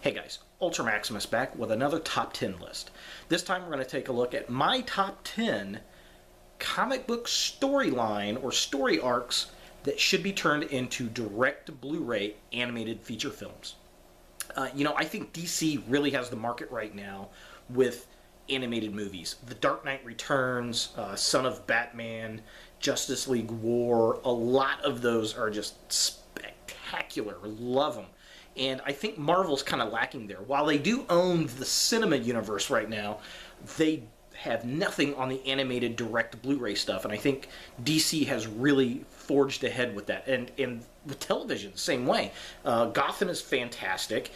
Hey guys, Ultra Maximus back with another top 10 list. This time we're going to take a look at my top 10 comic book storyline or story arcs that should be turned into direct Blu-ray animated feature films. I think DC really has the market right now with animated movies. The Dark Knight Returns, Son of Batman, Justice League War, a lot of those are just spectacular. Love them. And I think Marvel's kind of lacking there. While they do own the cinema universe right now, they have nothing on the animated direct Blu-ray stuff. And I think DC has really forged ahead with that. And with television, the same way. Gotham is fantastic.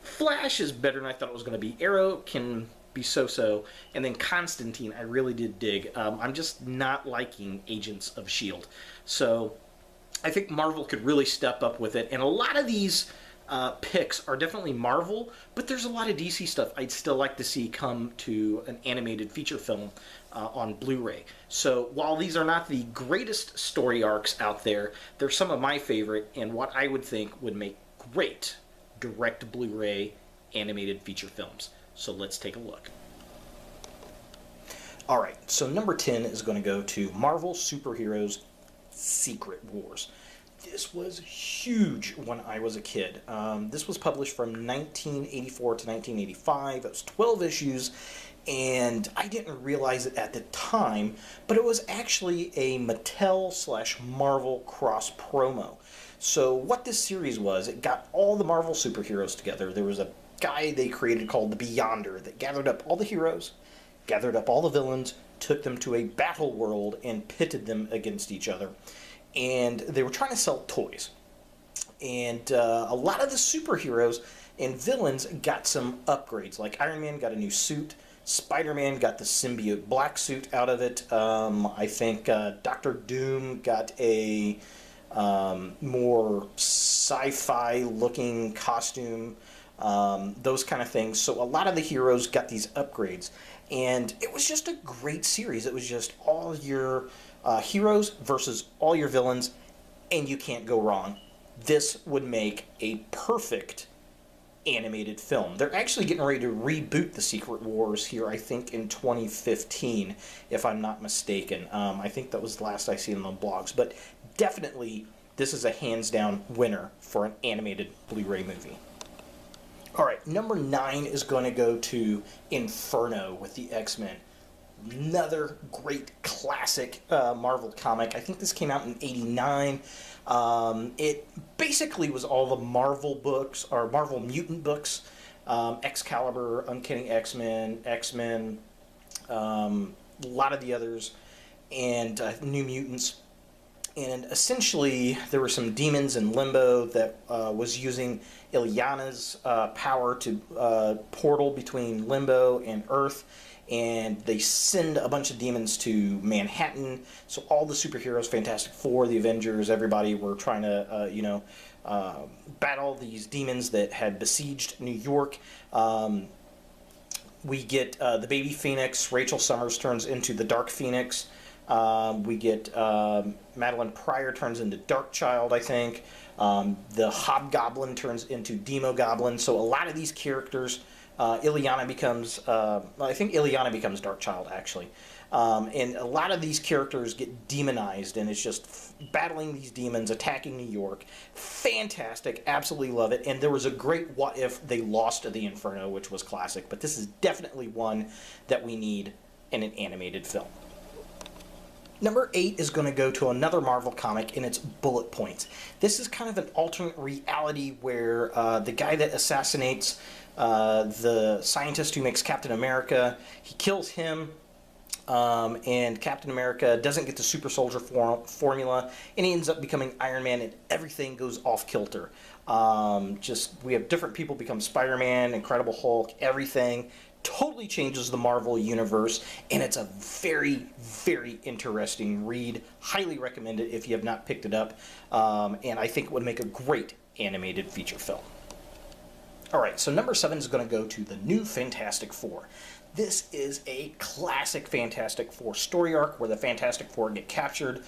Flash is better than I thought it was going to be. Arrow can be so-so. And then Constantine, I really did dig. I'm just not liking Agents of S.H.I.E.L.D. So I think Marvel could really step up with it. And a lot of these picks are definitely Marvel, but there's a lot of DC stuff I'd still like to see come to an animated feature film on Blu-ray. So while these are not the greatest story arcs out there, they're some of my favorite and what I would think would make great direct Blu-ray animated feature films. So let's take a look. Alright, so number 10 is going to go to Marvel Superheroes Secret Wars. This was huge when I was a kid. This was published from 1984 to 1985. It was 12 issues, and I didn't realize it at the time, but it was actually a Mattel/Marvel cross promo. So what this series was, it got all the Marvel superheroes together. There was a guy they created called the Beyonder that gathered up all the heroes, gathered up all the villains, took them to a battle world, and pitted them against each other. And they were trying to sell toys. And a lot of the superheroes and villains got some upgrades. Like Iron Man got a new suit. Spider-Man got the symbiote black suit out of it. I think Dr. Doom got a more sci-fi looking costume. Those kind of things. So a lot of the heroes got these upgrades. And it was just a great series. It was just all your heroes versus all your villains, and you can't go wrong. This would make a perfect animated film. They're actually getting ready to reboot the Secret Wars here, I think, in 2015, if I'm not mistaken. I think that was the last I seen on the blogs. But definitely, this is a hands-down winner for an animated Blu-ray movie. Alright, number 9 is going to go to Inferno with the X-Men. Another great classic Marvel comic. I think this came out in '89. It basically was all the Marvel books, or Marvel mutant books. Excalibur, Uncanny X-Men, X-Men, a lot of the others, and New Mutants. And essentially, there were some demons in Limbo that was using Illyana's power to portal between Limbo and Earth. And they send a bunch of demons to Manhattan. So all the superheroes, Fantastic Four, the Avengers, everybody were trying to, battle these demons that had besieged New York. We get the Baby Phoenix. Rachel Summers turns into the Dark Phoenix. We get Madeline Pryor turns into Darkchild, I think. The Hobgoblin turns into Demogoblin. So a lot of these characters... Illyana becomes, I think Illyana becomes Darkchild, actually. And a lot of these characters get demonized, and it's just battling these demons, attacking New York. Fantastic, absolutely love it. And there was a great what if they lost to the Inferno, which was classic. But this is definitely one that we need in an animated film. Number 8 is going to go to another Marvel comic, and it's Bullet Points. This is kind of an alternate reality where the guy that assassinates the scientist who makes Captain America, he kills him, and Captain America doesn't get the super soldier formula, and he ends up becoming Iron Man, and everything goes off kilter. We have different people become Spider-Man, Incredible Hulk, everything. Totally changes the Marvel universe, and it's a very, very interesting read. Highly recommend it if you have not picked it up, and I think it would make a great animated feature film. Alright, so number 7 is going to go to the new Fantastic Four. This is a classic Fantastic Four story arc where the Fantastic Four get captured.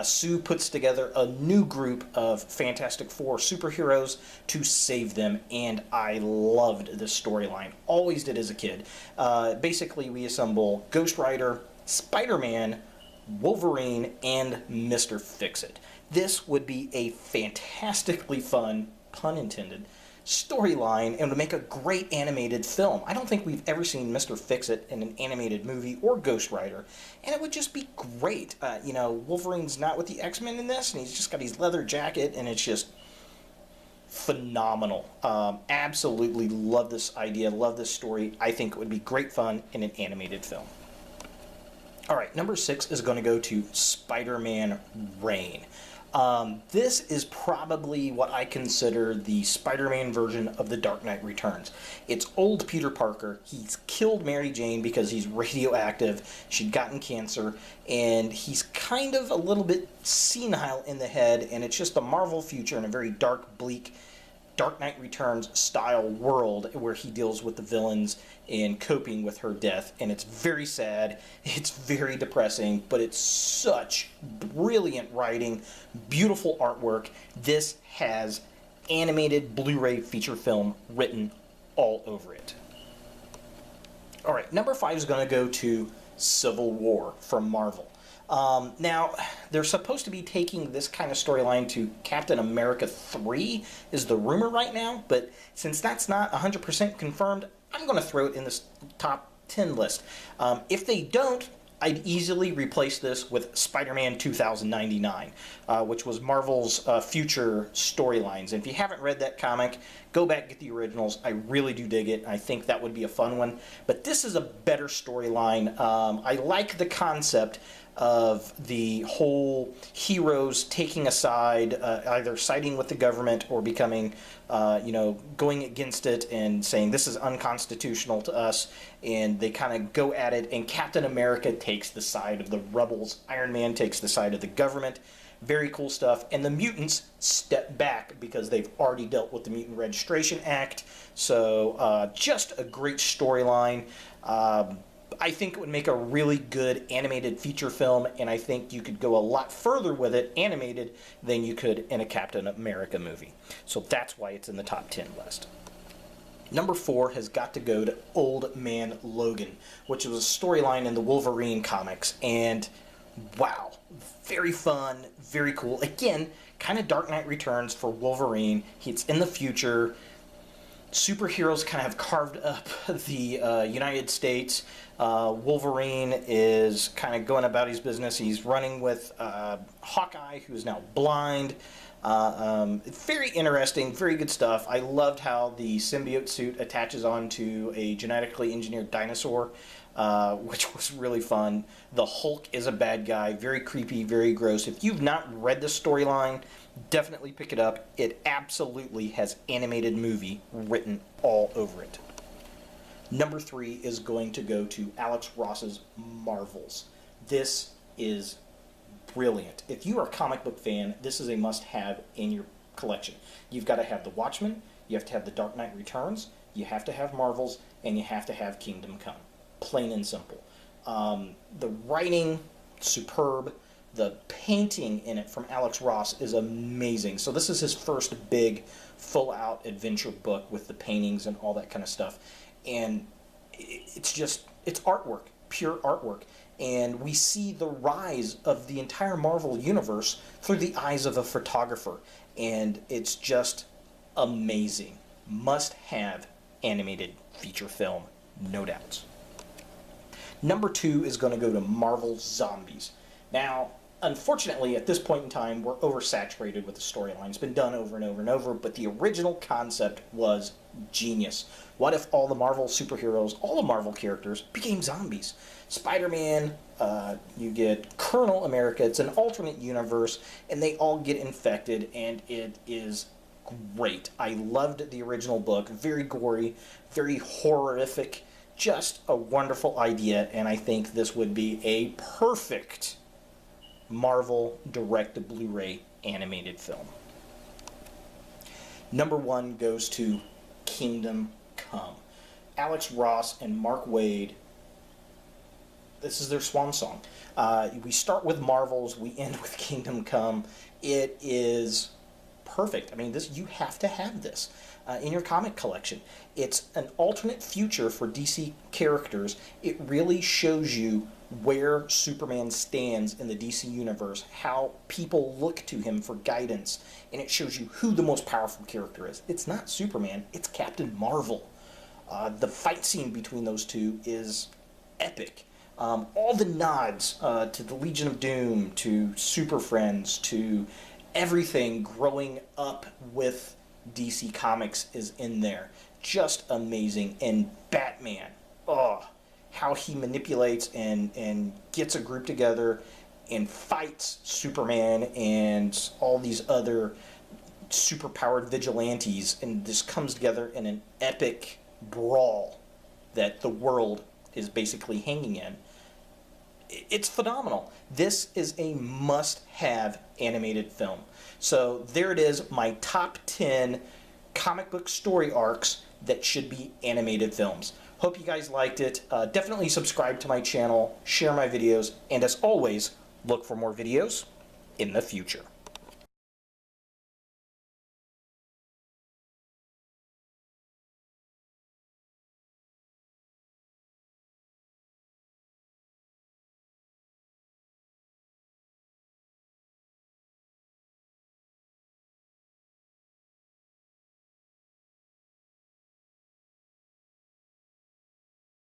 Sue puts together a new group of Fantastic Four superheroes to save them, and I loved this storyline. Always did as a kid. Basically, we assemble Ghost Rider, Spider-Man, Wolverine, and Mr. Fix-It. This would be a fantastically fun, pun intended, storyline and would make a great animated film. I don't think we've ever seen Mr. Fix-It in an animated movie or Ghost Rider, and it would just be great. Wolverine's not with the X-Men in this, and he's just got his leather jacket, and it's just phenomenal. Absolutely love this idea, love this story. I think it would be great fun in an animated film. Alright, number 6 is going to go to Spiderman Rain. This is probably what I consider the Spider-Man version of The Dark Knight Returns. It's old Peter Parker. He's killed Mary Jane because he's radioactive. She'd gotten cancer, and he's kind of a little bit senile in the head, and it's just a Marvel future in a very dark, bleak, Dark Knight Returns style world where he deals with the villains and coping with her death, and it's very sad, it's very depressing, but it's such brilliant writing, beautiful artwork. This has animated Blu-ray feature film written all over it. Alright, number 5 is going to go to Civil War from Marvel. Now, they're supposed to be taking this kind of storyline to Captain America 3, is the rumor right now, but since that's not 100% confirmed, I'm going to throw it in this top 10 list. If they don't, I'd easily replace this with Spider-Man 2099, which was Marvel's future storylines. And if you haven't read that comic, go back and get the originals. I really do dig it. I think that would be a fun one. But this is a better storyline. I like the concept of the whole heroes taking a side, either siding with the government or becoming, going against it and saying this is unconstitutional to us, and they kind of go at it, and Captain America takes the side of the rebels, Iron Man takes the side of the government. Very cool stuff, and the mutants step back because they've already dealt with the Mutant Registration Act, so just a great storyline. I think it would make a really good animated feature film, and I think you could go a lot further with it animated than you could in a Captain America movie. So that's why it's in the top 10 list. Number 4 has got to go to Old Man Logan, which was a storyline in the Wolverine comics, and wow, very fun, very cool. Again, kind of Dark Knight Returns for Wolverine. It's in the future. Superheroes kind of have carved up the United States. Wolverine is kind of going about his business. He's running with Hawkeye, who's now blind. Very interesting, very good stuff. I loved how the symbiote suit attaches onto a genetically engineered dinosaur, which was really fun. The Hulk is a bad guy, very creepy, very gross. If you've not read this storyline, definitely pick it up. It absolutely has animated movie written all over it. Number 3 is going to go to Alex Ross's Marvels. This is brilliant. If you are a comic book fan, this is a must-have in your collection. You've got to have The Watchmen, you have to have The Dark Knight Returns, you have to have Marvels, and you have to have Kingdom Come. Plain and simple. The writing, superb. The painting in it from Alex Ross is amazing. So this is his first big, full-out adventure book with the paintings and all that kind of stuff. And it's artwork, pure artwork. And we see the rise of the entire Marvel universe through the eyes of a photographer. And it's just amazing. Must-have animated feature film, no doubts. Number 2 is going to go to Marvel Zombies. Now, unfortunately, at this point in time, we're oversaturated with the storyline. It's been done over and over and over, but the original concept was Genius. What if all the Marvel superheroes, all the Marvel characters, became zombies? Spider-Man, you get Colonel America, it's an alternate universe, and they all get infected, and it is great. I loved the original book. Very gory, very horrific, just a wonderful idea, and I think this would be a perfect Marvel direct Blu-ray animated film. Number 1 goes to Kingdom Come. Alex Ross and Mark Waid, this is their swan song. We start with Marvels, we end with Kingdom Come. It is perfect. I mean, you have to have this in your comic collection. It's an alternate future for DC characters. It really shows you where Superman stands in the DC universe, how people look to him for guidance, and it shows you who the most powerful character is. It's not Superman, it's Captain Marvel. The fight scene between those two is epic. All the nods to the Legion of Doom, to Super Friends, to everything growing up with DC Comics is in there. Just amazing. And Batman, how he manipulates and gets a group together and fights Superman and all these other superpowered vigilantes, and this comes together in an epic brawl that the world is basically hanging in. It's phenomenal. This is a must-have animated film. So there it is, my top 10 comic book story arcs that should be animated films. Hope you guys liked it. Definitely subscribe to my channel, share my videos, and as always, look for more videos in the future.